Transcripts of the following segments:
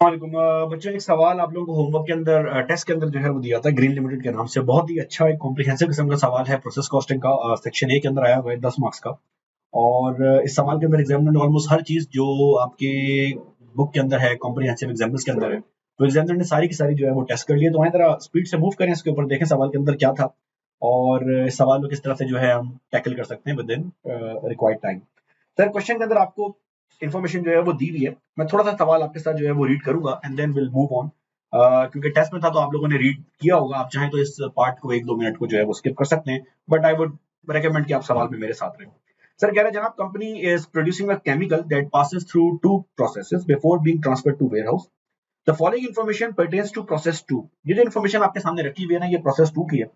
वालेकुम बच्चों, एक सवाल आप लोगों को होमवर्क के अंदर टेस्ट के अंदर जो है वो दिया था ग्रीन लिमिटेड के नाम से। बहुत ही अच्छा एक कॉम्प्रिहेंसिव किस्म का सवाल है। प्रोसेस कॉस्टिंग का सेक्शन ए के अंदर आया हुआ है 10 मार्क्स का। और इस सवाल के अंदर एग्जामिनर ने ऑलमोस्ट हर चीज जो आपके बुक के अंदर है, कॉम्प्रिहेंसिव एग्जाम्पल्स के अंदर है, तो एग्जामिनर ने सारी की सारी जो है वो टेस्ट कर लिए। तो वहीं तरह स्पीड से मूव करें इसके ऊपर, देखें सवाल के अंदर क्या था और इस सवाल को किस तरह से जो है हम टैकल कर सकते हैं with in required time. Sir, question के अंदर आपको इन्फॉर्मेशन जो है वो दी हुई है। मैं थोड़ा सा सवाल आपके साथ जो है वो रीड करूंगा and then will move on. क्योंकि टेस्ट में था तो आप लोगों ने रीड किया होगा। आप चाहें तो इस पार्ट को 1-2 मिनट को जो है वो स्किप कर सकते हैं, बट आई वुड रेकमेंड कि आप सवाल में मेरे साथ रहें। सर कह रहे हैं, जनाब, company is producing a chemical that passes through two processes before being transferred to warehouse. The following information pertains to process 2। ये जो इन्फॉर्मेशन आपके सामने रखी हुई है ना, ये प्रोसेस 2 की है।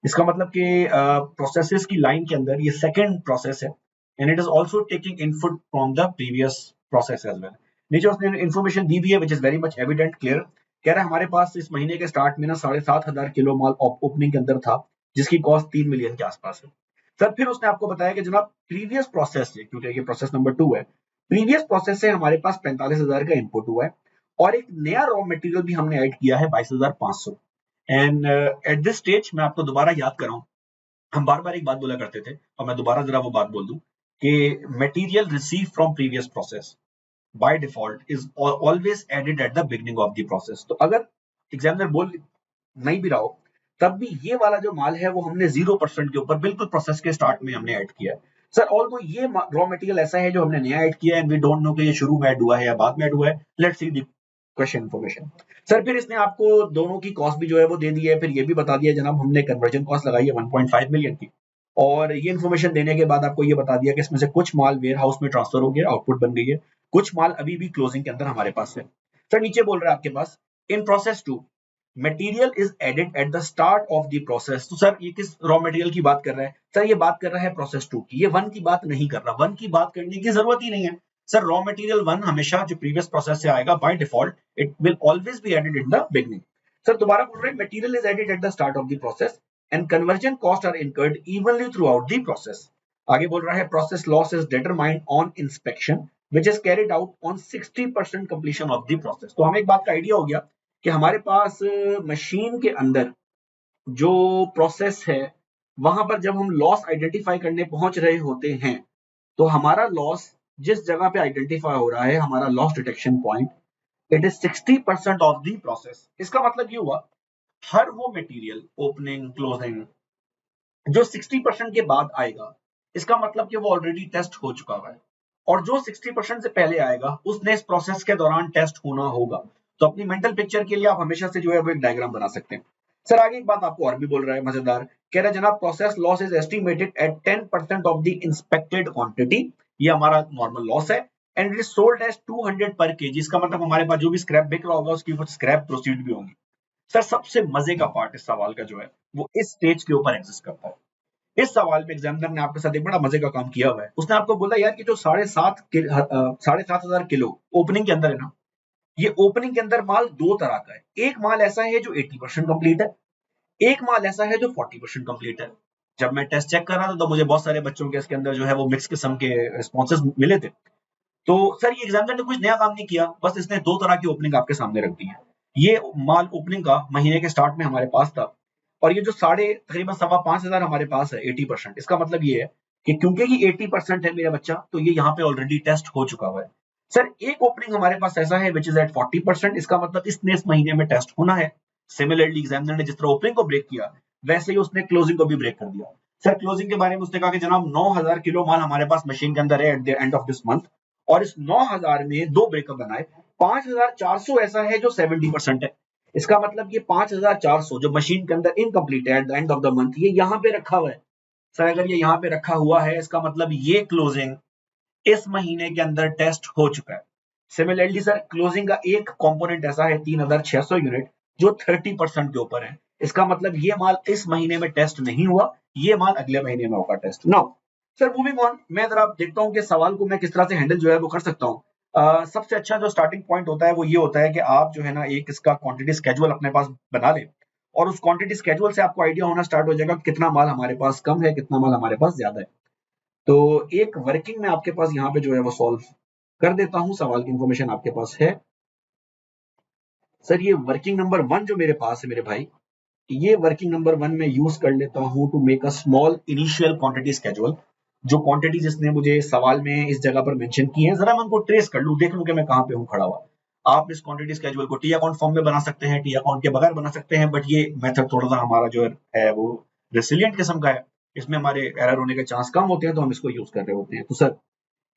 इसका मतलब कि प्रोसेसेस की लाइन के अंदर ये सेकंड प्रोसेस है and it is also taking input from the previous process as well. नीचे उसने इन्फॉर्मेशन दी भी है which is very much evident clear. कह रहा है हमारे पास इस महीने के स्टार्ट में ना 7,500 किलो माल ओपनिंग के अंदर था, जिसकी कॉस्ट 3 मिलियन के आसपास है। सर फिर उसने आपको बताया कि जनाब प्रीवियस प्रोसेस से, क्योंकि ये प्रोसेस नंबर 2 है, प्रीवियस प्रोसेस से हमारे पास 45,000 का इनपुट हुआ है और एक नया रॉ मटेरियल भी हमने ऐड किया है 22,500। एंड एट दिस स्टेज मैं आपको दोबारा याद कर रहा हूँ, हम बार बार एक बात बोला करते थे और मैं दोबारा जरा वो बात बोल दूं कि material receive from previous process by default is always added at the beginning of the process. तो अगर एग्जामिनर बोल नहीं भी रहा हो, तब भी ये वाला जो माल है वो हमने 0% के ऊपर बिल्कुल प्रोसेस के स्टार्ट में हमने ऐड किया है। सर ऑल्दो ये रॉ मटेरियल ऐसा है जो हमने नया ऐड किया है एंड वी डोंट नो कि ये शुरू में ऐड हुआ है या बाद में ऐड हुआ है। Let's see the question information. Sir फिर इसने आपको दोनों की कॉस्ट भी जो है वो दे दी है। फिर ये भी बता दिया जनाब हमने कन्वर्जन कॉस्ट लगाई है 1.5 मिलियन की। और ये इन्फॉर्मेशन देने के बाद आपको ये बता दिया कि इसमें से कुछ माल वेयर हाउस में ट्रांसफर हो गया, आउटपुट बन गई है, कुछ माल अभी भी क्लोजिंग के अंदर हमारे पास है। सर नीचे बोल रहा है आपके पास in process 2 material is added at the start of the process. तो सर ये किस रॉ मटेरियल की बात कर रहा है? सर ये बात कर रहा है प्रोसेस 2 की, ये 1 की बात नहीं कर रहा। 1 की बात करने की जरूरत ही नहीं है। सर रॉ मटेरियल 1 हमेशा जो प्रीवियस प्रोसेस से आएगा by default it will always be added in the beginning. Sir दोबारा बोल रहे हैं material is added at the start of the process and conversion cost are incurred evenly throughout the process. आगे बोल रहा है process loss is determined on inspection which is carried out on 60% completion of the process। तो हमें एक बात का idea हो गया कि हमारे पास मशीन के अंदर जो प्रोसेस है वहां पर जब हम लॉस आइडेंटिफाई करने पहुंच रहे होते हैं, तो हमारा लॉस जिस जगह पे आइडेंटिफाई हो रहा है, हमारा loss detection point, it is 60% of the process. इसका मतलब ये हुआ हर वो मटेरियल ओपनिंग क्लोजिंग जो 60% के बाद आएगा, इसका मतलब कि वो ऑलरेडी टेस्ट हो चुका हुआ है। और जो 60% से पहले आएगा उसने इस प्रोसेस के दौरान टेस्ट होना होगा। तो अपनी मेंटल पिक्चर के लिए आप हमेशा से जो है वो एक डायग्राम बना सकते हैं। सर आगे एक बात आपको और भी बोल रहा है मजेदार, कह रहा है जनाब process loss is estimated at 10% of the inspected quantity. ये हमारा नॉर्मल लॉस है and it is sold as 200 per KG. इसका मतलब हमारे पास जो भी स्क्रैप बिक रहा होगा उसकी कुछ स्क्रैप प्रोसीड भी होंगी। सर सबसे मजे का पार्ट इस सवाल का जो है वो इस स्टेज के ऊपर एग्जिस्ट करता है। इस सवाल में एग्जामिनर ने आपके साथ एक बड़ा मजे का काम किया हुआ है। उसने आपको बोला यार कि जो 7,500 किलो ओपनिंग के अंदर है ना, ये ओपनिंग के अंदर माल दो तरह का है। एक माल ऐसा है जो 80% कंप्लीट है, एक माल ऐसा है जो 40% कंप्लीट है। जब मैं टेस्ट चेक कर रहा था तो मुझे बहुत सारे बच्चों के इसके अंदर जो है वो मिक्स किस्म के रिस्पॉन्सेज मिले थे। तो सर ये एग्जामिनर ने कुछ नया काम नहीं किया, बस इसने दो तरह की ओपनिंग आपके सामने रख दी है। ये माल ओपनिंग का महीने के स्टार्ट में हमारे पास था और ये जो साढ़े तकरीबन 5,500 हमारे पास है 80%। इसका मतलब ये है कि क्योंकि ये 80% है मेरा बच्चा, तो ये यहाँ पे ऑलरेडी टेस्ट हो चुका हुआ है। सर एक ओपनिंग हमारे पास ऐसा है विच इज एट 40%। इसका मतलब इसने इस महीने में टेस्ट होना है। सिमिलरली एग्जामिनर ने जिस तरह ओपनिंग को ब्रेक किया वैसे ही उसने क्लोजिंग को भी ब्रेक कर दिया। सर क्लोजिंग के बारे में उसने कहा कि जनाब 9,000 किलो माल हमारे पास मशीन के अंदर है at the end of this month और इस 9,000 में दो ब्रेकअप बनाए। 5,400 ऐसा है जो 70% है। इसका मतलब ये 5,400 जो मशीन के अंदर इनकम्प्लीट है at the end of the month, ये यहाँ पे रखा हुआ है। सर अगर ये यहाँ पे रखा हुआ है इसका मतलब ये क्लोजिंग इस महीने के अंदर टेस्ट हो चुका है। सिमिलरली सर क्लोजिंग का एक कंपोनेंट ऐसा है 3,600 यूनिट जो 30% के ऊपर है। इसका मतलब ये माल इस महीने में टेस्ट नहीं हुआ, ये माल अगले महीने में होगा test. Now sir moving on, मैं जरा देखता हूँ कि सवाल को मैं किस तरह से हैंडल जो है वो कर सकता हूँ। सबसे अच्छा जो स्टार्टिंग पॉइंट होता है वो ये होता है कि आप जो है ना एक इसका क्वांटिटी स्केड्यूल अपने पास बना लें और उस क्वांटिटी स्केड्यूल से आपको आइडिया होना स्टार्ट हो जाएगा कितना माल हमारे पास कम है, कितना माल हमारे पास ज्यादा है। तो एक वर्किंग में आपके पास यहाँ पे जो है वो सॉल्व कर देता हूँ। सवाल की इंफॉर्मेशन आपके पास है। सर ये वर्किंग नंबर 1 जो मेरे पास है मेरे भाई, ये वर्किंग नंबर 1 मैं यूज कर लेता हूँ to make a small initial quantity schedule. जो क्वांटिटीज इसने मुझे सवाल में इस जगह पर मेंशन की है, जरा मैं उनको ट्रेस कर लूँ, देख लूँ कि मैं कहाँ पे हूँ खड़ा हुआ। आप इस क्वांटिटी स्केड्यूल को टी अकाउंट फॉर्म में बना सकते हैं, टी अकाउंट के बगैर बना सकते हैं, बट ये मेथड थोड़ा सा हमारा जो है वो रेसिलियंट किस्म का है। इसमें हमारे एरर होने के चांस कम होते हैं, तो हम इसको यूज कर रहे होते हैं। तो सर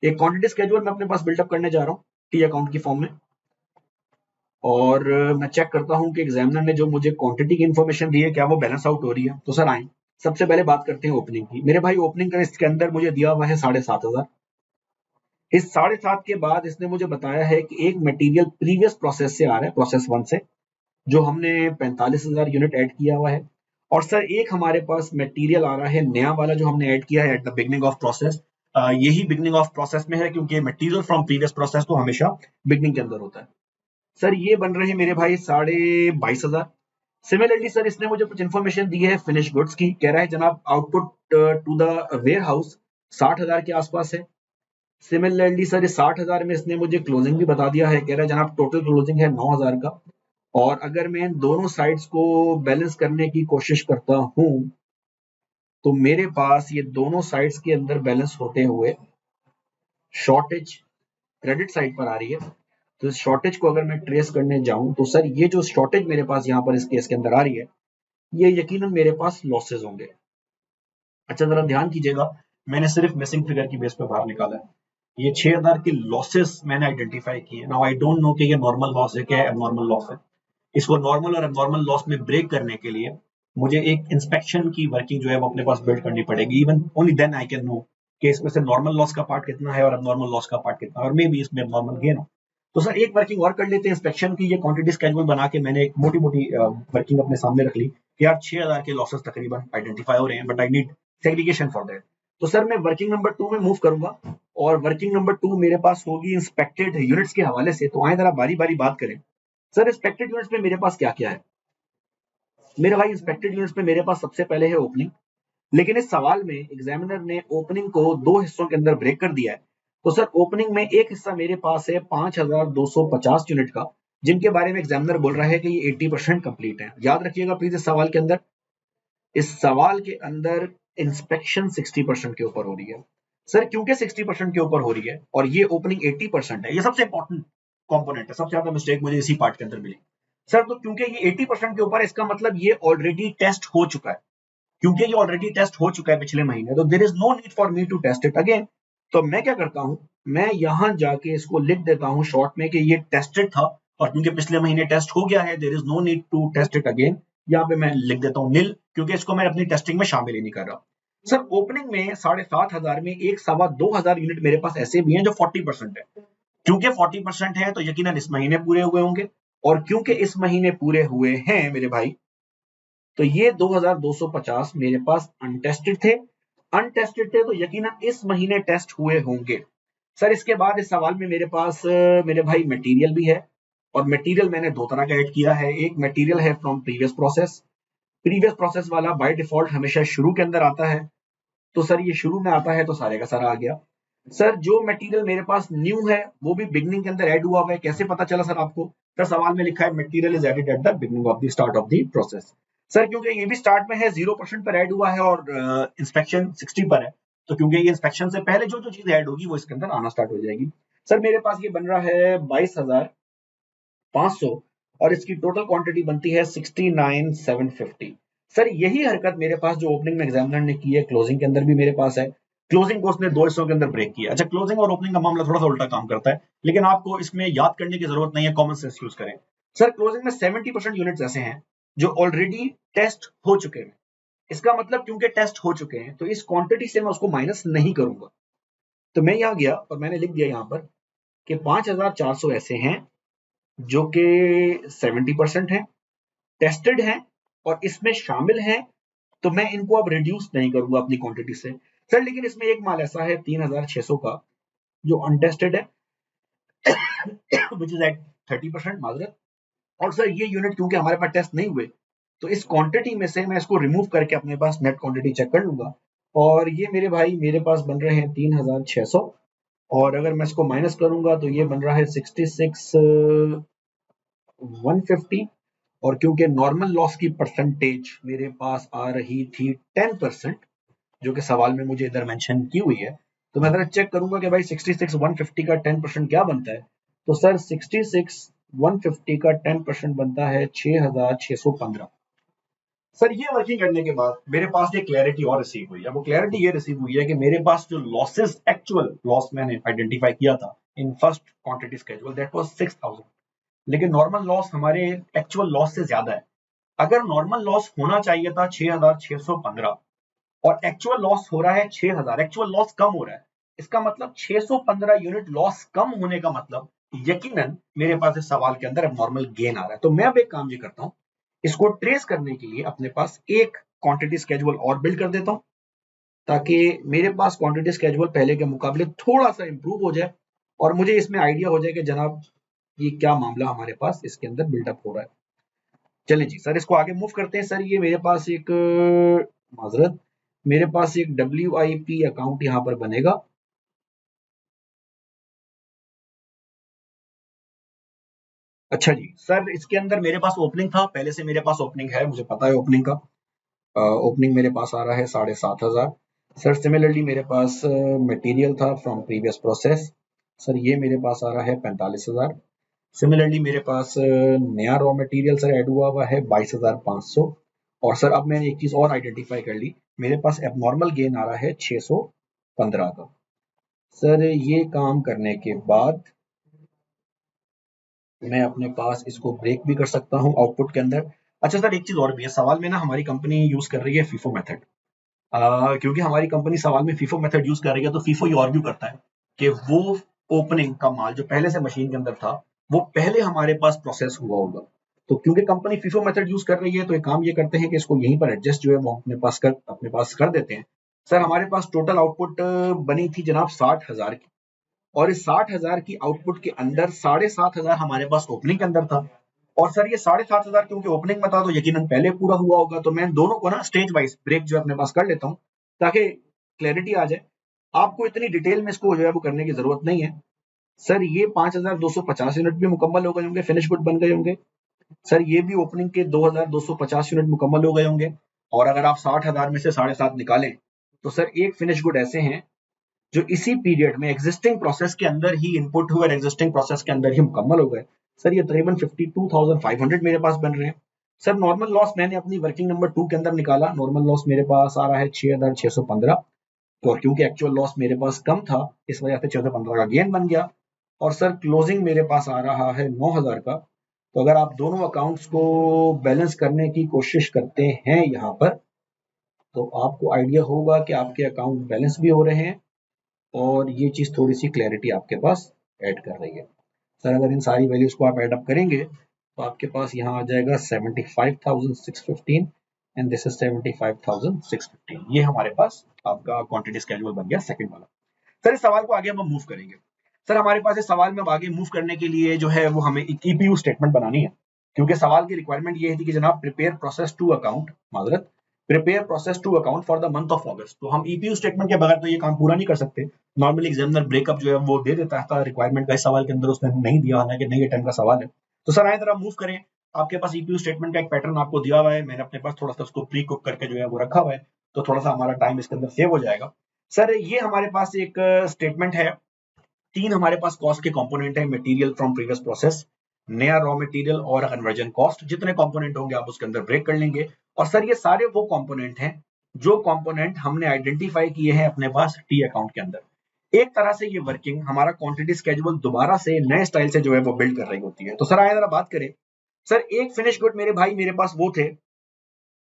एक क्वांटिटी स्केड्यूल मैं अपने पास बिल्डअप करने जा रहा हूँ टी अकाउंट की फॉर्म में, और मैं चेक करता हूँ कि एग्जामिनर ने जो मुझे क्वांटिटी की इन्फॉर्मेशन दी है क्या वो बैलेंस आउट हो रही है। तो सर आए, सबसे पहले बात करते हैं ओपनिंग की। मेरे भाई ओपनिंग का इसके अंदर मुझे दिया हुआ है 7,500। इस 7,500 के बाद इसने मुझे बताया है कि एक मटेरियल प्रीवियस प्रोसेस से आ रहा है, प्रोसेस 1 से, जो हमने 45,000 यूनिट ऐड किया हुआ है। और सर एक हमारे पास मटेरियल आ रहा है नया वाला जो हमने ऐड किया है eight the beginning of process. यही बिगनिंग ऑफ प्रोसेस में है क्योंकि मटेरियल फ्रॉम प्रीवियस प्रोसेस तो हमेशा बिगनिंग के अंदर होता है। सर ये बन रहे हैं मेरे भाई 22,500। सिमिलरली सर इसने मुझे कुछ इन्फॉर्मेशन दी है फिनिश गुड्स की। कह रहा है जनाब output to the warehouse 60,000 के आसपास है। सिमिलरली सर इस 60,000 में इसने मुझे क्लोजिंग भी बता दिया है। कह रहा है जनाब टोटल क्लोजिंग है 9,000 का, और अगर मैं इन दोनों साइड्स को बैलेंस करने की कोशिश करता हूं तो मेरे पास ये दोनों साइड्स के अंदर बैलेंस होते हुए शॉर्टेज क्रेडिट साइड पर आ रही है। तो इस शॉर्टेज को अगर मैं ट्रेस करने जाऊं तो सर ये जो शॉर्टेज मेरे पास यहाँ पर इस केस के अंदर आ रही है, ये यकीनन मेरे पास लॉसेज होंगे। अच्छा जरा ध्यान कीजिएगा, मैंने सिर्फ मिसिंग फिगर की बेस पे बाहर निकाला है। ये 6,000 के लॉसेस मैंने आइडेंटिफाई किए। नाउ आई डोंट नो कि ये नॉर्मल लॉस है क्या एबनॉर्मल लॉस है। इसको नॉर्मल और एबनॉर्मल लॉस में ब्रेक करने के लिए मुझे एक इंस्पेक्शन की वर्किंग जो है वो अपने पास बिल्ड करनी पड़ेगी। Even only then I can know कि इसमें से नॉर्मल लॉस का पार्ट कितना है और एबनॉर्मल लॉस का पार्ट कितना है, और मे बी इसमें एबनॉर्मल गेन हो। तो सर एक वर्किंग और कर लेते हैं इंस्पेक्शन की। ये क्वांटिटी स्केड्यूल बना के मैंने एक मोटी मोटी वर्किंग अपने सामने रख ली कि यार 6,000 के लॉसेस तकरीबन आइडेंटिफाई हो रहे हैं, but I need segregation for that. तो सर मैं वर्किंग नंबर 2 में मूव करूंगा, और वर्किंग नंबर 2 मेरे पास होगी इंस्पेक्टेड यूनिट्स के हवाले से। तो आए जरा बारी बारी बात करें। सर इंस्पेक्टेड यूनिट्स में मेरे पास क्या क्या है मेरे भाई? इंस्पेक्टेड यूनिट्स में मेरे पास सबसे पहले है ओपनिंग। लेकिन इस सवाल में एग्जामिनर ने ओपनिंग को दो हिस्सों के अंदर ब्रेक कर दिया है। तो सर ओपनिंग में एक हिस्सा मेरे पास है 5,250 यूनिट का, जिनके बारे में एग्जामिनर बोल रहा है कि ये 80% कंप्लीट है। याद रखिएगा प्लीज इस सवाल के अंदर, इस सवाल के अंदर इंस्पेक्शन 60% के ऊपर हो रही है। सर क्योंकि 60% के ऊपर हो रही है और ये ओपनिंग 80% है, ये सबसे इंपॉर्टेंट कंपोनेंट है। सबसे ज्यादा मिस्टेक मुझे इसी पार्ट के अंदर मिली। सर तो क्योंकि ये 80% के ऊपर है, इसका मतलब ये ऑलरेडी टेस्ट हो चुका है। क्योंकि ये ऑलरेडी टेस्ट हो चुका है पिछले महीने, तो there is no need for me to test it again. तो मैं क्या करता हूं, मैं यहां जाके इसको लिख देता हूं शॉर्ट में कि ये टेस्टेड था, और क्योंकि पिछले महीने टेस्ट हो गया है, there is no need to test it again. यहाँ पे मैं लिख देता हूँ नील, क्योंकि इसको मैं अपनी टेस्टिंग में शामिल ही नहीं कर रहा। सर ओपनिंग में 7,500 में एक 2,25,000 यूनिट मेरे पास ऐसे भी हैं जो 40% है। क्योंकि 40% है तो यकीनन इस महीने पूरे हुए होंगे, और क्योंकि इस महीने पूरे हुए हैं मेरे भाई, तो ये 2,250 मेरे पास अनटेस्टेड थे। अनटेस्टेड थे तो यकीनन इस महीने टेस्ट हुए होंगे। सर इसके बाद इस सवाल में मेरे पास मेरे भाई मटेरियल भी है, और मटेरियल मैंने दो तरह का ऐड किया है। एक मटेरियल है from previous process. Previous process वाला बाय डिफॉल्ट हमेशा शुरू के अंदर आता है। तो सर ये शुरू में आता है तो सारे का सारा आ गया। सर जो मटेरियल मेरे पास न्यू है वो भी बिगनिंग के अंदर ऐड हुआ हुआ है। कैसे पता चला सर आपको? सर सवाल में लिखा है material is added at the beginning of the start of the process. Sir क्योंकि ये भी स्टार्ट में है 0% पर ऐड हुआ है और इंस्पेक्शन 60 पर है, तो क्योंकि ये इंस्पेक्शन से पहले जो जो चीज ऐड होगी वो इसके अंदर आना स्टार्ट हो जाएगी। सर मेरे पास ये बन रहा है 22,500, और इसकी टोटल क्वांटिटी बनती है 69,750। सर यही हरकत मेरे पास जो ओपनिंग में एग्जामिनर ने की है क्लोजिंग के अंदर भी मेरे पास है। क्लोजिंग को उसने दो हिस्सों के अंदर ब्रेक किया। अच्छा क्लोजिंग और ओपनिंग का मामला थोड़ा सा उल्टा काम करता है, लेकिन आपको इसमें याद करने की जरूरत नहीं है, कॉमन सेंस यूज करें। सर क्लोजिंग में 70% यूनिट्स ऐसे हैं जो ऑलरेडी टेस्ट हो चुके हैं। इसका मतलब क्योंकि टेस्ट हो चुके हैं तो इस क्वांटिटी से मैं उसको माइनस नहीं करूंगा। तो मैं यहाँ गया और मैंने लिख दिया यहाँ पर कि 5,400 ऐसे हैं जो कि 70% है, टेस्टेड है और इसमें शामिल है। तो मैं इनको अब रिड्यूस नहीं करूंगा अपनी क्वांटिटी से। सर लेकिन इसमें एक माल ऐसा है 3,600 का जो अनटेस्टेड है विच इज एट 30%, माजरत। और सर ये यूनिट क्योंकि हमारे पास टेस्ट नहीं हुए, तो इस क्वांटिटी में से मैं इसको रिमूव करके अपने पास नेट क्वांटिटी चेक कर लूंगा, और ये मेरे भाई मेरे पास बन रहे हैं 3,600। और अगर मैं इसको माइनस करूंगा तो ये बन रहा है 66 150, और क्योंकि नॉर्मल लॉस की परसेंटेज मेरे पास आ रही थी 10%, जो कि सवाल में मुझे इधर मेंशन की हुई है, तो मैं जरा चेक करूंगा कि भाई 66 150 का 10% क्या बनता है। तो सर 66 150 का 10% बनता है 6615। सर ये वर्किंग करने के बाद मेरे पास ये क्लैरिटी और रिसीव हुई है। वो क्लैरिटी ये रिसीव हुई है कि मेरे पास जो लॉसेस, एक्चुअल लॉस मैंने आइडेंटिफाई किया था in first quantity schedule, that was 6000, लेकिन नॉर्मल लॉस हमारे एक्चुअल लॉस से ज्यादा है। अगर नॉर्मल लॉस होना चाहिए था 6615 और एक्चुअल लॉस हो रहा है 6000, एक्चुअल लॉस कम हो रहा है, इसका मतलब 615 यूनिट लॉस कम होने का मतलब यकीनन मेरे पास इस सवाल के अंदर नॉर्मल गेन आ रहा है। तो मैं अब एक काम ये करता हूं, इसको ट्रेस करने के लिए अपने पास एक क्वांटिटी स्केड्यूल और बिल्ड कर देता हूं, ताकि मेरे पास क्वांटिटी स्केड्यूल पहले के मुकाबले थोड़ा सा इंप्रूव हो जाए और मुझे इसमें आइडिया हो जाए कि जनाब ये क्या मामला हमारे पास इसके अंदर बिल्डअप हो रहा है। चलिए जी सर, इसको आगे मूव करते हैं। सर ये मेरे पास एक माजरत, मेरे पास एक WIP अकाउंट यहाँ पर बनेगा। अच्छा जी सर, इसके अंदर मेरे पास ओपनिंग था, पहले से मेरे पास ओपनिंग है, मुझे पता है ओपनिंग का। ओपनिंग मेरे पास आ रहा है 7500। सर सिमिलरली मेरे पास मटेरियल था फ्रॉम प्रीवियस प्रोसेस, सर ये मेरे पास आ रहा है 45,000। सिमिलरली मेरे पास नया रॉ मटेरियल सर ऐड हुआ हुआ है 22,500। और सर अब मैंने एक चीज और आइडेंटिफाई कर ली, मेरे पास एबनॉर्मल गेन आ रहा है 615 का। सर ये काम करने के बाद मैं अपने पास इसको ब्रेक भी कर सकता हूँ आउटपुट के अंदर। अच्छा सर, एक चीज और भी है, सवाल में ना हमारी कंपनी यूज कर रही है फीफो मेथड। क्योंकि हमारी कंपनी सवाल में फीफो मेथड यूज कर रही है, तो फीफो ये आर्ग्यू करता है कि वो ओपनिंग का माल जो पहले से मशीन के अंदर था, वो पहले हमारे पास प्रोसेस हुआ होगा। तो क्योंकि कंपनी फीफो मेथड यूज कर रही है, तो एक काम ये करते हैं कि इसको यहीं पर एडजस्ट जो है वो अपने पास कर देते हैं। सर हमारे पास टोटल आउटपुट बनी थी जनाब 60,000 की, और इस 60,000 की आउटपुट के अंदर 7,500 हमारे पास ओपनिंग के अंदर था। और सर ये 7,500 क्योंकि ओपनिंग में था, तो यकीनन पहले पूरा हुआ होगा। तो मैं दोनों को ना स्टेज वाइज ब्रेक जो है अपने पास कर लेता हूँ, ताकि क्लैरिटी आ जाए। आपको इतनी डिटेल में इसको जो है वो करने की जरूरत नहीं है। सर ये 5,250 यूनिट भी मुकम्मल हो गए होंगे, फिनिश गुड बन गए होंगे। सर ये भी ओपनिंग के 2,250 यूनिट मुकम्मल हो गए होंगे। और अगर आप 60,000 में से 7.5 निकालें, तो सर एक फिनिश गुड ऐसे हैं जो इसी पीरियड में एग्जिस्टिंग प्रोसेस के अंदर ही इनपुट हुए और एग्जिस्टिंग प्रोसेस के अंदर ही मुकम्मल हो गए। सर ये तकरीबन 52,500 मेरे पास बन रहे हैं। सर नॉर्मल लॉस मैंने अपनी वर्किंग नंबर 2 के अंदर निकाला, नॉर्मल लॉस मेरे पास आ रहा है 6,615। तो क्योंकि एक्चुअल लॉस मेरे पास कम था, इस वजह से 1415 का गेन बन गया। और सर क्लोजिंग मेरे पास आ रहा है 9,000 का। तो अगर आप दोनों अकाउंट्स को बैलेंस करने की कोशिश करते हैं यहाँ पर, तो आपको आइडिया होगा कि आपके अकाउंट बैलेंस भी हो रहे हैं और ये चीज़ थोड़ी सी क्लैरिटी आपके पास ऐड कर रही है। सर अगर इन सारी वैल्यूज को आप ऐड अप करेंगे, तो आपके पास यहाँ आ जाएगा 75,615 एंड दिस इज 75,615। ये हमारे पास आपका क्वांटिटी स्केड्यूल बन गया सेकंड वाला। सर इस सवाल को आगे हम मूव करेंगे। सर हमारे पास इस सवाल में अब आगे मूव करने के लिए जो है वो हमें एक ईपीयू स्टेटमेंट बनानी है, क्योंकि सवाल की रिक्वायरमेंट ये थी कि जनाब प्रिपेयर प्रोसेस टू अकाउंट, माजरत, prepare process to account for the month of August. तो हम ईपीयू स्टेटमेंट के बगैर तो ये काम पूरा नहीं कर सकते। नॉर्मली एग्जामिनर ब्रेकअप जो है वो दे देता है, रिक्वायरमेंट का इस सवाल के अंदर उसने नहीं दिया, हालांकि नहीं अटेम्प्ट का सवाल है। तो सर आए जरा मूव करें। आपके पास ईपीयू स्टेटमेंट का एक पैटर्न आपको दिया हुआ है, मैंने अपने पास थोड़ा सा उसको प्री कुक करके जो है वो रखा हुआ है, तो थोड़ा सा हमारा टाइम इसके अंदर सेव हो जाएगा। सर ये हमारे पास एक स्टेटमेंट है, तीन हमारे पास कॉस्ट के कंपोनेंट है, मटेरियल फ्रॉम प्रीवियस प्रोसेस, नया रॉ मटेरियल और कन्वर्जन कॉस्ट। जितने कंपोनेंट होंगे आप उसके अंदर ब्रेक कर लेंगे। और सर ये सारे वो कंपोनेंट हैं जो कंपोनेंट हमने आइडेंटिफाई किए हैं अपने पास टी अकाउंट के अंदर। एक तरह से ये वर्किंग हमारा क्वांटिटी स्केड्यूल दोबारा से नए स्टाइल से जो है वो बिल्ड कर रही होती है। तो सर आइए जरा बात करें। सर एक फिनिश गुड मेरे भाई मेरे पास वो थे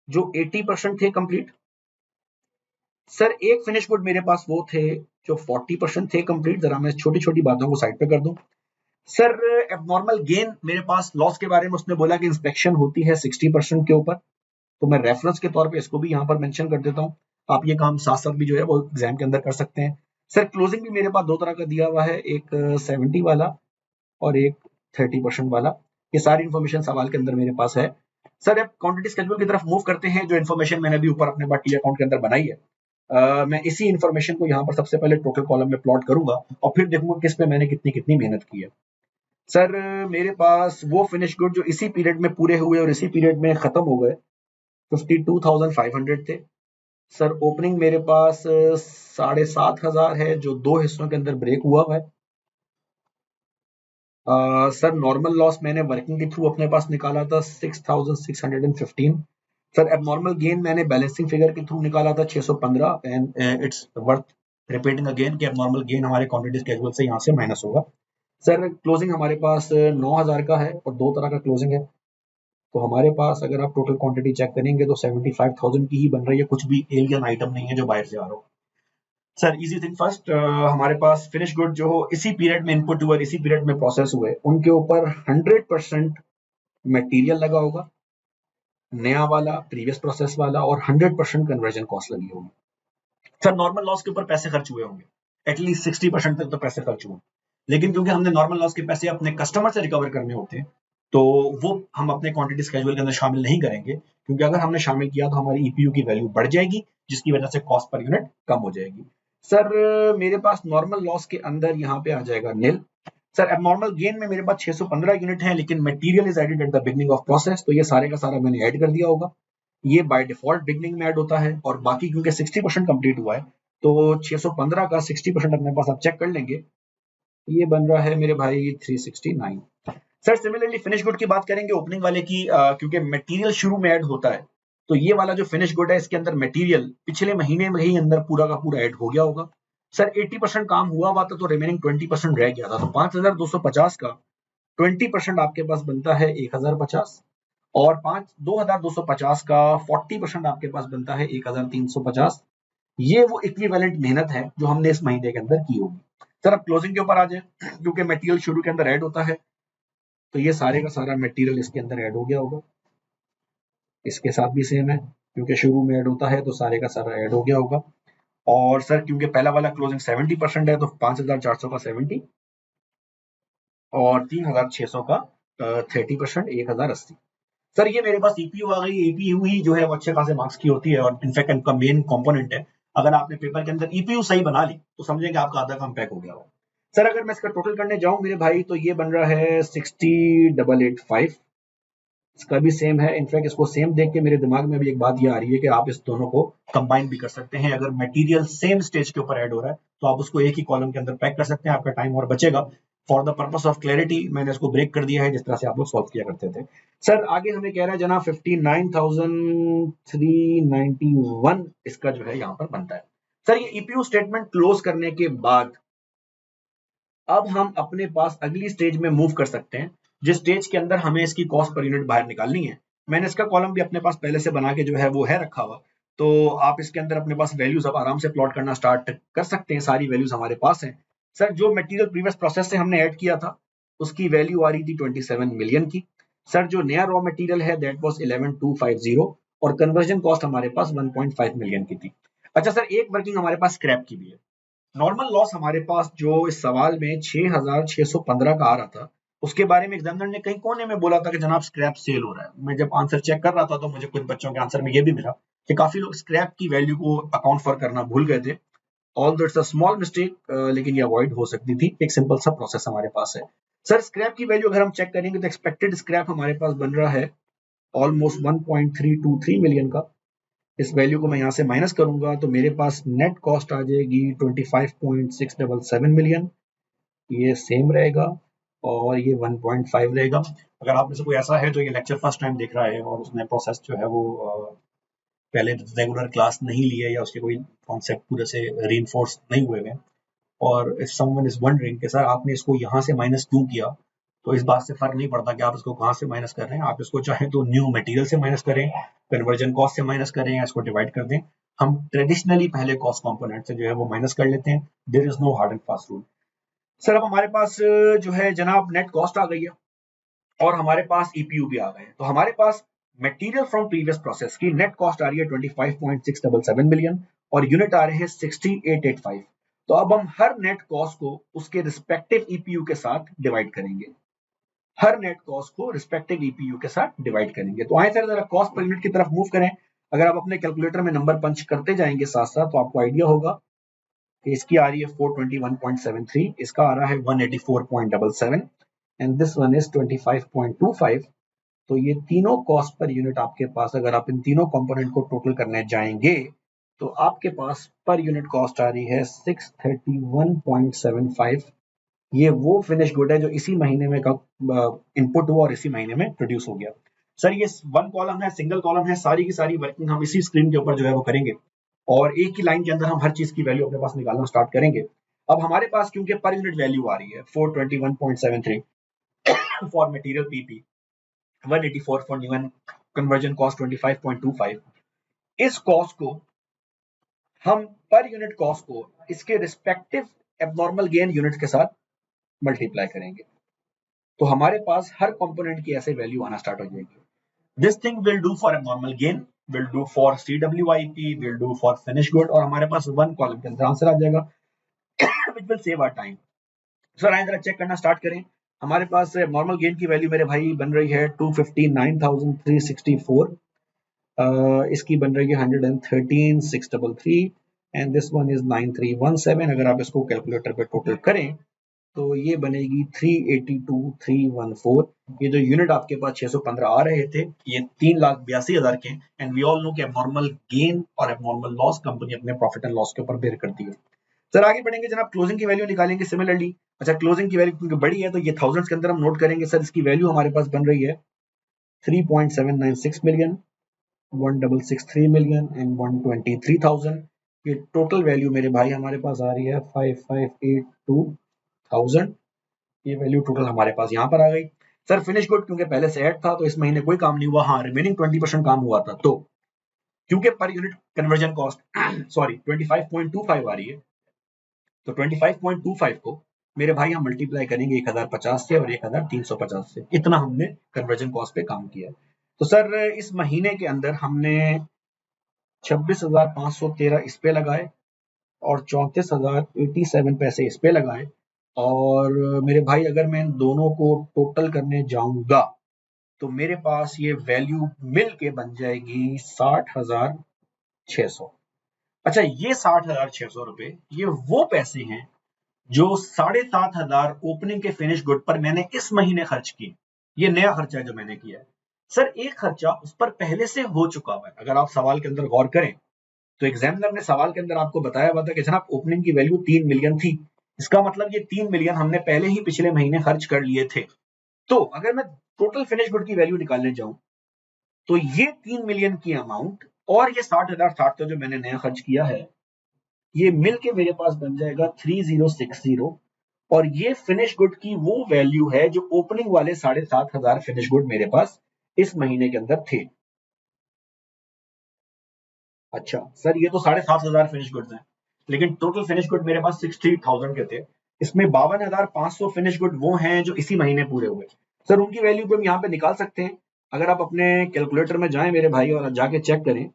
जो 80% थे कंप्लीट। सर एक फिनिश गुड मेरे पास वो थे जो 40% थे कंप्लीट। जरा मैं छोटी छोटी बातों को साइड पे कर दूं। सर एबनॉर्मल गेन मेरे पास लॉस के बारे में उसने बोला कि इंस्पेक्शन होती है 60% के ऊपर, तो मैं रेफरेंस के तौर पे इसको भी यहाँ पर मेंशन कर देता हूँ। आप ये काम साथ साथ भी जो है वो एग्जाम के अंदर कर सकते हैं। सर क्लोजिंग भी मेरे पास दो तरह का दिया हुआ है, एक 70 वाला और एक 30% वाला। ये सारी इन्फॉर्मेशन सवाल के अंदर मेरे पास है। सर अब क्वांटिटी स्केड्यूल की तरफ मूव करते हैं। जो इन्फॉर्मेशन मैंने अभी ऊपर अपने टी अकाउंट के अंदर बनाई है, मैं इसी इन्फॉर्मेशन को यहाँ पर सबसे पहले टोटल कॉलम में प्लॉट करूंगा और फिर देखूंगा किस पे मैंने कितनी कितनी मेहनत की है। सर मेरे पास वो फिनिश गुड जो इसी पीरियड में पूरे हुए और इसी पीरियड में खत्म हो गए 52,500 थे। सर ओपनिंग मेरे पास 7,500 है जो दो हिस्सों के अंदर ब्रेक हुआ है। सर नॉर्मल लॉस मैंने वर्किंग के थ्रू अपने पास निकाला था 6,615। सर एबनॉर्मल गेन मैंने बैलेंसिंग फिगर के थ्रू निकाला था 615 and it's worth repeating again कि एबनॉर्मल गेन हमारे क्वांटिटी स्केड्यूल से यहाँ से माइनस होगा। सर क्लोजिंग हमारे पास 9,000 का है और दो तरह का क्लोजिंग है। तो हमारे पास अगर आप टोटल क्वांटिटी चेक करेंगे तो 75,000 की ही बन रही है, कुछ भी एलियन आइटम नहीं है जो बाहर से आ रहा हो। सर इजी थिंग फर्स्ट, हमारे पास फिनिश गुड जो इसी पीरियड में इनपुट हुए इसी पीरियड में प्रोसेस हुए उनके ऊपर 100% मटेरियल लगा होगा, नया वाला, प्रीवियस प्रोसेस वाला, और 100% कन्वर्जन कॉस्ट लगी होगी। सर नॉर्मल लॉस के ऊपर पैसे खर्च हुए होंगे, एटलीस्ट 60% तक तो पैसे खर्च हुए, लेकिन क्योंकि हमने नॉर्मल लॉस के पैसे अपने कस्टमर से रिकवर करने होते हैं तो वो हम अपने क्वांटिटी स्केड्यूल के अंदर शामिल नहीं करेंगे, क्योंकि अगर हमने शामिल किया तो हमारी ईपीयू की वैल्यू बढ़ जाएगी जिसकी वजह से कॉस्ट पर यूनिट कम हो जाएगी। सर मेरे पास नॉर्मल लॉस के अंदर यहाँ पे आ जाएगा नील। सर एबनॉर्मल गेन में मेरे पास 615 यूनिट है, लेकिन material is added at the beginning of process, तो ये सारे का सारा मैंने ऐड कर दिया होगा। ये बाय डिफॉल्ट बिगनिंग में ऐड होता है और बाकी क्योंकि 60% कंप्लीट हुआ है तो 615 का 60% अपने पास आप चेक कर लेंगे, ये बन रहा है मेरे भाई 369। सर सिमिलरली फिनिश गुड की बात करेंगे ओपनिंग वाले की, क्योंकि मटेरियल शुरू में ऐड होता है तो ये वाला जो फिनिश गुड है इसके अंदर मटेरियल पिछले महीने में ही अंदर पूरा का पूरा ऐड हो गया होगा। सर 80% काम हुआ हुआ था तो रिमेनिंग 20% रह गया था, तो 5,250 का 20% आपके पास बनता है 1,050 और 2,250 का 40% आपके पास बनता है 1,350। ये वो इक्विवेलेंट मेहनत है जो हमने इस महीने के अंदर की होगी। सर अब क्लोजिंग के ऊपर आ जाए, क्योंकि मटेरियल शुरू के अंदर ऐड होता है तो ये सारे का सारा मटेरियल इसके अंदर ऐड हो गया होगा। इसके साथ भी सेम है, क्योंकि शुरू में ऐड होता है तो सारे का सारा ऐड हो गया होगा। और सर क्योंकि पहला वाला क्लोजिंग 70% है तो 5,400 का 70 और 3,600 का 30%, 1,080। सर ये मेरे पास ईपीयू आ गई। ईपीयू ही जो है वो अच्छे खासे मार्क्स की होती है और इनफैक्ट इनका मेन कंपोनेंट है। अगर आपने पेपर के अंदर ईपीयू सही बना ली तो समझेंगे आपका आधा काम पैक हो गया हो। सर अगर मैं इसका टोटल करने जाऊं मेरे भाई तो ये बन रहा है 60,885। इसका भी सेम है, इनफैक्ट इसको सेम देख के मेरे दिमाग में भी एक बात ये आ रही है कि आप इस दोनों को कंबाइन भी कर सकते हैं। अगर मटेरियल सेम स्टेज के ऊपर ऐड हो रहा है तो आप उसको एक ही कॉलम के अंदर पैक कर सकते हैं, आपका टाइम और बचेगा। For the purpose of clarity मैंने इसको ब्रेक कर दिया है जिस तरह से आप लोग सॉल्व किया करते थे। सर आगे हमें कह रहा है जनाब 59,391 इसका जो है यहाँ पर बनता है। सर ये ईपीयू स्टेटमेंट क्लोज करने के बाद अब हम अपने पास अगली स्टेज में मूव कर सकते हैं, जिस स्टेज के अंदर हमें इसकी कॉस्ट पर यूनिट बाहर निकालनी है। मैंने इसका कॉलम भी अपने पास पहले से बना के जो है वो है रखा हुआ, तो आप इसके अंदर अपने पास वैल्यूज अब आराम से प्लॉट करना स्टार्ट कर सकते हैं। सारी वैल्यूज हमारे पास हैं। सर जो मटेरियल प्रीवियस प्रोसेस से हमने ऐड किया था उसकी वैल्यू आ रही थी 27 मिलियन की। सर जो नया रॉ मटेरियल है दैट वाज 11,250 और कन्वर्जन कॉस्ट हमारे पास 1.5 मिलियन की थी। अच्छा सर एक वर्किंग हमारे पास स्क्रैप की भी है। नॉर्मल लॉस हमारे पास जो इस सवाल में 6,615 का आ रहा था उसके बारे में एग्जामिनर ने कहीं कोने में बोला था कि जनाब स्क्रैप सेल हो रहा है। मैं जब आंसर चेक कर रहा था तो मुझे कुछ बच्चों के आंसर में ये भी मिला कि काफी लोग स्क्रैप की वैल्यू को अकाउंट फॉर करना भूल गए थे। All that's a small mistake, लेकिन ये अवॉइड हो सकती थी, एक सिंपल सा प्रोसेस हमारे पास है। सर स्क्रैप की वैल्यू अगर हम चेक करेंगे तो एक्सपेक्टेड स्क्रैप हमारे पास बन रहा है ऑलमोस्ट 1.323 मिलियन का। इस वैल्यू को मैं यहाँ से माइनस करूंगा तो मेरे पास नेट कॉस्ट आ जाएगी 25.677 मिलियन। ये सेम रहेगा और ये 1.5 रहेगा। अगर आप में से कोई ऐसा है जो ये लेक्चर फर्स्ट टाइम देख रहा है और उसने प्रोसेस जो है वो पहले रेगुलर क्लास नहीं ली है या उसके कोई कॉन्सेप्ट पूरे से रीइंफोर्स नहीं हुए हैं, और इफ समवन इज वंडरिंग कि सर आपने इसको यहाँ से माइनस क्यों किया, तो इस बात से फर्क नहीं पड़ता कि आप इसको कहाँ से माइनस कर रहे हैं। आप इसको चाहे तो न्यू मटेरियल से माइनस करें, कन्वर्जन कॉस्ट से माइनस करें या इसको डिवाइड कर दें। हम ट्रेडिशनली पहले कॉस्ट कंपोनेंट से जो है वो माइनस कर लेते हैं। There is no hard and fast rule. Sir अब हमारे पास जो है जनाब नेट कॉस्ट आ गई है और हमारे पास ईपीयू भी आ गए हैं, तो हमारे पास मटेरियल फ्रॉम प्रीवियस प्रोसेस की नेट कॉस्ट आ रही है 25.677 मिलियन और यूनिट आ रहे हैं 6885। तो अब हम हर नेट कॉस्ट को उसके रिस्पेक्टिव ईपीयू के साथ डिवाइड करेंगे। हर नेट कॉस्ट को रिस्पेक्टिव ईपीयू के साथ डिवाइड करेंगे। तो आए सर जरा कॉस्ट पर यूनिट की तरफ मूव करें। अगर आप अपने कैलकुलेटर में नंबर पंच करते जाएंगे साथ साथ तो आपको आइडिया होगा कि इसकी आ रही है 421.73, इसका आ रहा है 184.77, एंड दिस वन इज 25.25। तो ये तीनों कॉस्ट पर यूनिट आपके पास, अगर आप इन तीनों कंपोनेंट को टोटल करने जाएंगे तो आपके पास पर यूनिट कॉस्ट आ रही है 631.75। ये वो फिनिश गुड है जो इसी महीने में इनपुट हुआ और इसी महीने में प्रोड्यूस हो गया। सर ये वन कॉलम है, सिंगल कॉलम है, सारी की सारी वर्किंग हम इसी स्क्रीन के ऊपर जो है वो करेंगे और एक ही लाइन के अंदर हम हर चीज की वैल्यू अपने पास निकालना स्टार्ट करेंगे। अब हमारे पास क्योंकि पर यूनिट वैल्यू आ रही है 421.73 for material PP, 184 for new and conversion cost 25.25, इस कॉस्ट को हम पर यूनिट कॉस्ट को इसके रिस्पेक्टिव एबनॉर्मल गेन यूनिट के साथ मल्टीप्लाई करेंगे तो हमारे पास हर कंपोनेंट की ऐसे वैल्यू आना स्टार्ट हो जाएगी। This thing will do for abnormal gain, will do for CWIP, will do for finish good, और हमारे पास वन कॉलम के अंदर आंसर आ जाएगा which will save our time. Sir आइए जरा चेक करना स्टार्ट करें। हमारे पास नॉर्मल गेन की वैल्यू मेरे भाई बन रही है 259,364, इसकी बन रही है 113,633 एंड दिस वन इज 9317। अगर आप इसको कैलकुलेटर पे टोटल करें तो ये बनेगी 382,314। ये जो यूनिट आपके पास 615 आ रहे थे ये 3,82,000 के, एंड वी ऑल नो कि एबनॉर्मल गेन और एबनॉर्मल लॉस कंपनी अपने प्रॉफिट एंड लॉस के ऊपर बेयर करती है। सर आगे बढ़ेंगे जनाब, क्लोजिंग की वैल्यू निकालेंगे सिमिलरली। अच्छा क्लोजिंग की वैल्यू क्योंकि बड़ी है तो ये थाउजेंड्स के अंदर हम नोट करेंगे। सर इसकी वैल्यू हमारे पास बन रही है 3.796 मिलियन, 1,663 मिलियन एंड 123,000। ये टोटल वैल्यू मेरे भाई हमारे पास आ रही है 5,582,000। ये वैल्यू टोटल हमारे पास यहाँ पर आ गई। सर फिनिश गुड क्योंकि पहले से ऐड था तो इस महीने कोई काम नहीं हुआ, हाँ रिमेनिंग 20% काम हुआ था, तो क्योंकि per unit conversion cost sorry 25.25 आ रही है तो 25.25 को मेरे भाई हम मल्टीप्लाई करेंगे 1050 से और 1350 से, इतना हमने कन्वर्जन कॉस्ट पे काम किया है। तो सर इस महीने के अंदर हमने 26,513 इस पे लगाए और 34,087 पैसे इस पे लगाए, और मेरे भाई अगर मैं इन दोनों को टोटल करने जाऊंगा तो मेरे पास ये वैल्यू मिल के बन जाएगी 60,600। अच्छा ये 60,600 रुपए ये वो पैसे हैं जो 7,500 ओपनिंग के फिनिश गुड पर मैंने इस महीने खर्च किए। ये नया खर्चा है जो मैंने किया है। सर एक खर्चा उस पर पहले से हो चुका हुआ है। अगर आप सवाल के अंदर गौर करें तो एग्जामिनर ने सवाल के अंदर आपको बताया हुआ था कि जनाब ओपनिंग की वैल्यू 3 मिलियन थी, इसका मतलब ये 3 मिलियन हमने पहले ही पिछले महीने खर्च कर लिए थे। तो अगर मैं टोटल फिनिश गुड की वैल्यू निकालने जाऊं तो ये 3 मिलियन की अमाउंट और ये 60,060 जो मैंने नया खर्च किया है ये मिलके मेरे पास बन जाएगा 3060, और ये फिनिश गुड की वो वैल्यू है जो ओपनिंग वाले 7,500 फिनिश गुड मेरे पास इस महीने के अंदर थे। अच्छा सर ये तो 7,500 फिनिश गुड्स हैं, लेकिन टोटल फिनिश गुड मेरे पास 60,000 के थे। इसमें 52,500 फिनिश गुड वो हैं जो इसी महीने पूरे हुए। सर उनकी वैल्यू भी हम यहाँ पे निकाल सकते हैं। अगर आप अपने कैलकुलेटर में जाएं मेरे भाई और जाके चेक करें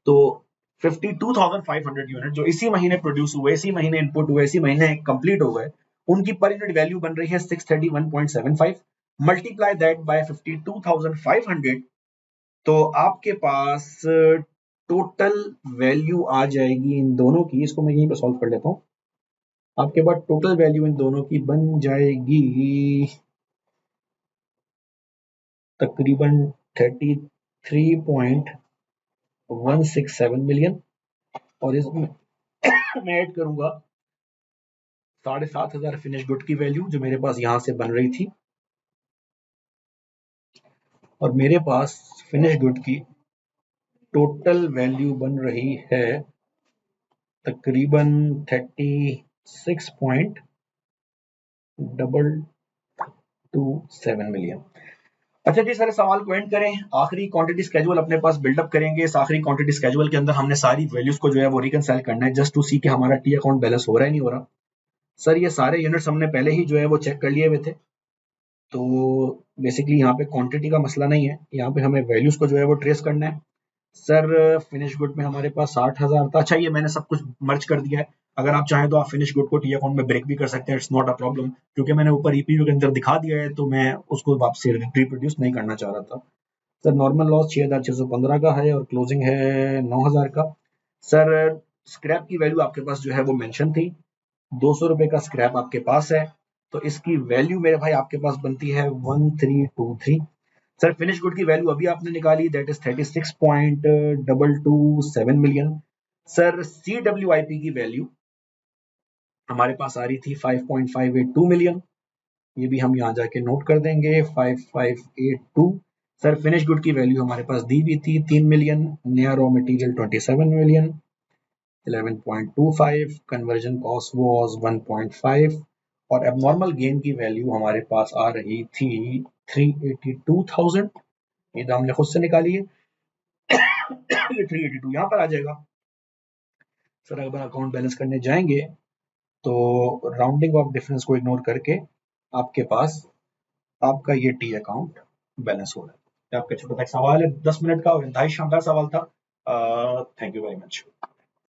तो 52,500 यूनिट जो इसी महीने प्रोड्यूस हुए, इसी महीने इनपुट हुए, इसी महीने कंप्लीट हो गए, उनकी पर यूनिट वैल्यू बन रही है 631.75। मल्टीप्लाई दैट बाय 52,500 तो आपके पास टोटल वैल्यू आ जाएगी इन दोनों की। इसको मैं यहीं पे सॉल्व कर लेता हूँ। आपके पास टोटल वैल्यू इन दोनों की बन जाएगी तकरीबन 33.167 मिलियन, और इसमें मैं ऐड करूंगा 7,500 फिनिश गुड की वैल्यू जो मेरे पास यहां से बन रही थी, और मेरे पास फिनिश गुड की टोटल वैल्यू बन रही है तकरीबन 36.227 मिलियन। अच्छा जी सर सवाल को एंड करें, आखिरी क्वांटिटी स्केड्यूल अपने पास बिल्डअप करेंगे। इस आखिरी क्वांटिटी स्केड्यूल के अंदर हमने सारी वैल्यूज को जो है वो रिकंसाइल करना है जस्ट टू सी कि हमारा टी अकाउंट बैलेंस हो रहा है नहीं हो रहा। सर ये सारे यूनिट्स हमने पहले ही जो है वो चेक कर लिए हुए थे, तो बेसिकली यहाँ पे क्वांटिटी का मसला नहीं है, यहाँ पे हमें वैल्यूज को जो है वो ट्रेस करना है। सर फिनिश गुड में हमारे पास 60,000 था। अच्छा ये मैंने सब कुछ मर्ज कर दिया है, अगर आप चाहें तो आप फिनिश गुड को टी अकाउंट में ब्रेक भी कर सकते हैं, इट्स नॉट अ प्रॉब्लम, क्योंकि मैंने ऊपर ईपीयू के अंदर दिखा दिया है तो मैं उसको वापस रिप्रोड्यूस नहीं करना चाह रहा था। सर नॉर्मल लॉस 6,615 का है और क्लोजिंग है 9,000 का। सर स्क्रैप की वैल्यू आपके पास जो है वो मेंशन थी, 200 रुपए का स्क्रैप आपके पास है, तो इसकी वैल्यू मेरे भाई आपके पास बनती है 1323। सर फिनिश गुड की वैल्यू अभी आपने निकाली, that is 36.227 million. Sir CWIP की वैल्यू हमारे पास आ रही थी 5.582 मिलियन, ये भी हम यहाँ जाके नोट कर देंगे 5582। सर फिनिश गुड की वैल्यू हमारे पास दी भी थी 3 मिलियन, नया raw material 27 million, 11.25, conversion cost was 1.5 और एबनॉर्मल गेन की वैल्यू हमारे पास आ रही थी 382,000। ये तो हमने खुद से निकाली है। ये 382 यहाँ पर आ जाएगा। सर अगर अकाउंट बैलेंस करने जाएंगे तो राउंडिंग ऑफ डिफरेंस को इग्नोर करके आपके पास आपका ये टी अकाउंट बैलेंस हो रहा है। आपका छोटा सा सवाल है 10 मिनट का और इंतहाई शानदार सवाल था। Thank you very much.